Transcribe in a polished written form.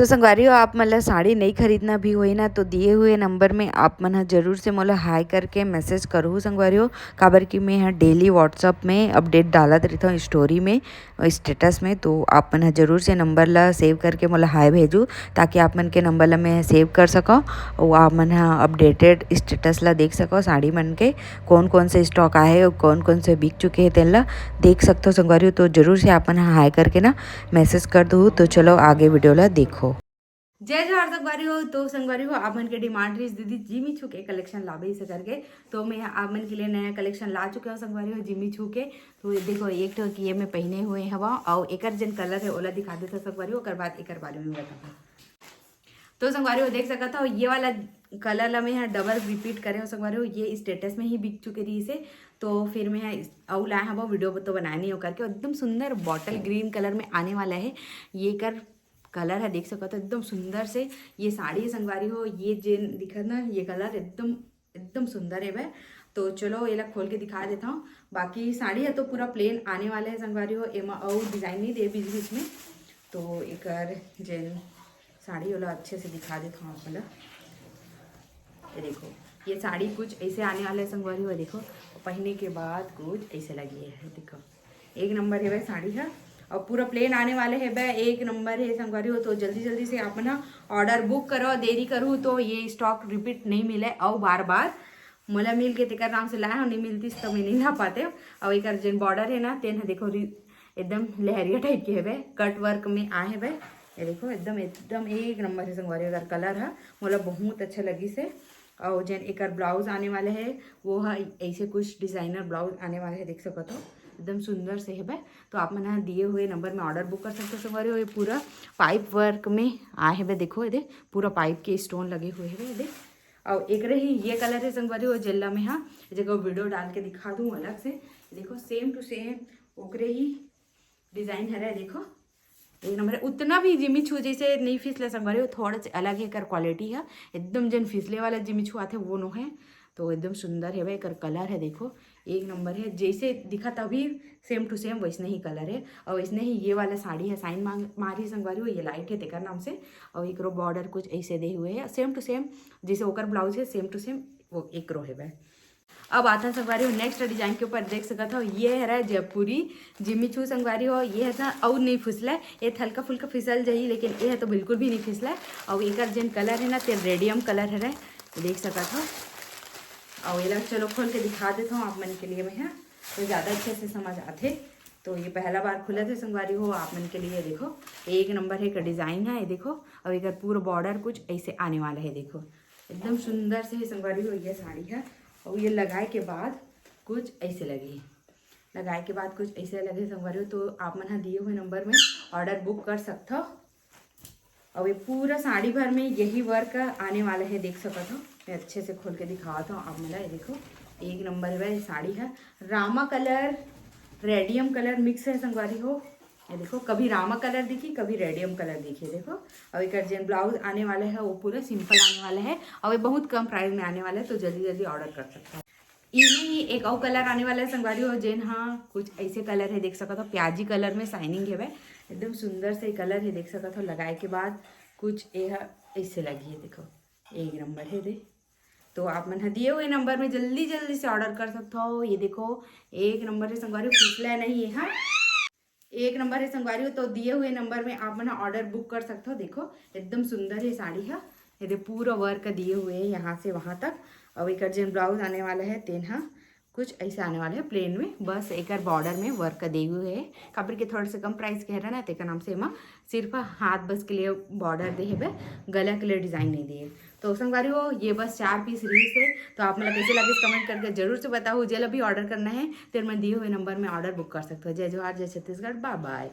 तो संगवारी हो आप मतलब साड़ी नहीं खरीदना भी हुई ना तो दिए हुए नंबर में आप मन ज़रूर से मोला हाई करके मैसेज करो संगवारी हो। काबर कि मैं यहाँ डेली व्हाट्सअप में अपडेट डालत रहता हूँ स्टोरी में स्टेटस में, तो आप मन ज़रूर से नंबर ला सेव करके मोला हाई भेजू ताकि आप मन के नंबर ला मैं सेव कर सकूँ और आप मन अपडेटेड स्टेटस ला देख सको साड़ी मन के कौन कौन से स्टॉक आए और कौन कौन से बिक चुके हैं तेन ला देख सकते हो संगवारी हो। तो ज़रूर से आप मन हाई करके ना मैसेज कर दो। तो चलो आगे वीडियो ला देखो। जय जोहार संगवारी हो। तो संगवारी हो आप मन के डिमांड रही दीदी जिमी छू के कलेक्शन लाबे से करके, तो मैं आप मन के लिए नया कलेक्शन ला चुके हूँ संगवारी हो जिमी छू के। तो ये देखो एक तो ये मैं पहने हुए हवा और एक जन कलर है ओला दिखा देता संगवारी हो, ओकर बाद एक बारे में बताऊँ। तो संगवारी हो देख सकता था ये वाला कलर ला मैं यहाँ डबल रिपीट करे हो संगवारी हो, ये स्टेटस में ही बिक चुके रही से, तो फिर मैं और लाया हवा वीडियो तो बनाया नहीं हो करके। एकदम सुंदर बॉटल ग्रीन कलर में आने वाला है ये कर कलर है, देख सको तो एकदम सुंदर से ये साड़ी है संगवारी हो। ये जेन दिखा ना ये कलर एकदम एकदम सुंदर है वह। तो चलो ये खोल के दिखा देता हूँ। बाकी साड़ी है तो पूरा प्लेन आने वाला है संगवारी हो, एमा और डिजाइन नहीं दे बीच बीच में। तो एक जेन साड़ी वाला अच्छे से दिखा देता हूँ आपको। ये देखो ये साड़ी कुछ ऐसे आने वाले संगवारी हो, देखो पहनने के बाद कुछ ऐसे लगी है, देखो एक नंबर है वह साड़ी है और पूरा प्लेन आने वाले है वह एक नंबर है संगवारी हो। तो जल्दी जल्दी से आप ना ऑर्डर बुक करो, देरी करूँ तो ये स्टॉक रिपीट नहीं मिले और बार बार मोला मिल के तेकर नाम से लाया हो, नहीं मिलती तो मैं नहीं ला पाते। और एक अर्जेंट बॉर्डर है ना तेन देखो एकदम लहरिया टाइप के है वह, कट वर्क में आए है वह। ये देखो एकदम एकदम एक नंबर है संगवारी अगर कलर है मोला बहुत अच्छा लगी से। और जन एक ब्लाउज आने वाले है वो है ऐसे कुछ डिजाइनर ब्लाउज आने वाले है, देख सको तो एकदम सुंदर से है भाई। तो आप मन दिए हुए नंबर में ऑर्डर बुक कर सकते हो संगवारी हो। ये पूरा पाइप वर्क में आए है भाई, देखो ये पूरा पाइप के स्टोन लगे हुए हैं भाई। और एक रही ये कलर है संगवारी हो जेल्ला में, हाँ जगह वीडियो डाल के दिखा दूँ अलग से। देखो सेम टू सेम ओकरे ही डिजाइन है, देखो एक नंबर है। उतना भी जिमी छू जैसे नहीं फिसले संगवारी हो, थोड़ा सा अलग है कर क्वालिटी है एकदम जन फिसले वाला जिमी छू आते वो नो है। तो एकदम सुंदर है भाई कर कलर है, देखो एक नंबर है जैसे दिखा तभी सेम टू सेम वैसने ही कलर है। और वैसने ही ये वाला साड़ी है साइन मारी संगवारी हो, ये लाइट है तेकर नाम से। और एक रो बॉर्डर कुछ ऐसे दे हुए है सेम टू सेम जैसे ओकर ब्लाउज है सेम टू सेम वो एक रो है भाई। अब आता है संगवारी हो नेक्स्ट डिजाइन के ऊपर, देख सकता हो ये है जयपुरी जिमी छू संगवारी हो। ये है ना और नहीं फिसला है, ये हल्का फुल्का फिसल जाइए लेकिन ये है तो बिल्कुल भी नहीं फिसला है। और एक अर्जेंट कलर है ना ते रेडियम कलर है, देख सकता हो। और ये चलो खोल के दिखा देता हूँ आप मन के लिए मैं, तो ज़्यादा अच्छे से समझ आते। तो ये पहला बार खुला थे संगवारी हो आप मन के लिए, देखो एक नंबर है का डिज़ाइन है ये देखो। और एक पूरा बॉर्डर कुछ ऐसे आने वाला है, देखो एकदम सुंदर से संगवारी हो ये साड़ी है। और ये लगाए के बाद कुछ ऐसे लगे, लगाए के बाद कुछ ऐसे लगे संगवारी हो। तो आप मन दिए हुए नंबर में ऑर्डर बुक कर सकते हो। और ये पूरा साड़ी भर में यही वर्क आने वाला है, देख सकते हो। मैं अच्छे से खोल के दिखाता हूँ आप मला, ये देखो एक नंबर है साड़ी है। Rama colour radium colour mix है संगवारी हो, ये देखो कभी रामा कलर दिखी कभी रेडियम कलर दिखी, देखो। और एक अर्जेंट ब्लाउज आने वाला है वो पूरा सिंपल आने वाला है और ये बहुत कम प्राइस में आने वाला है, तो जल्दी जल्दी ऑर्डर कर सकते हो। इनमें ही एक और कलर आने वाला है संगवारी हो जेन, हाँ कुछ ऐसे कलर है देख सकते हो, प्याजी कलर में शाइनिंग है वह एकदम सुंदर से कलर है, देख सकते हो। लगाए के बाद कुछ यह ऐसे लगी है, देखो एक नंबर है दे। तो आप मन दिए हुए नंबर में जल्दी जल्दी से ऑर्डर कर सकते हो। ये देखो एक नंबर है संगवारी हो, फिसला नहीं है, हाँ एक नंबर है संगवारी हो। तो दिए हुए नंबर में आप मन ऑर्डर बुक कर सकते हो। देखो एकदम सुंदर है साड़ी है, ये पूरा वर्क दिए हुए है यहाँ से वहाँ तक। और एक अर्जेंट ब्लाउज आने वाला है तेन, हाँ कुछ ऐसे आने वाले है प्लेन में, बस एक बॉर्डर में वर्क दिए हुए है। काबर के थोड़ा सा कम प्राइस कह रहा ना तेका नाम से एमा सिर्फ हाथ बस के लिए बॉर्डर दे है, गला के लिए डिजाइन नहीं दिए। तो संगवारी हो ये बस 4 पीस रील्स है। तो आप मतलब कैसे लगे कमेंट करके जरूर से बताओ। जेल अभी ऑर्डर करना है तो मैं दिए हुए नंबर में ऑर्डर बुक कर सकते हो। जय जोहार जय छत्तीसगढ़, बाय बाय।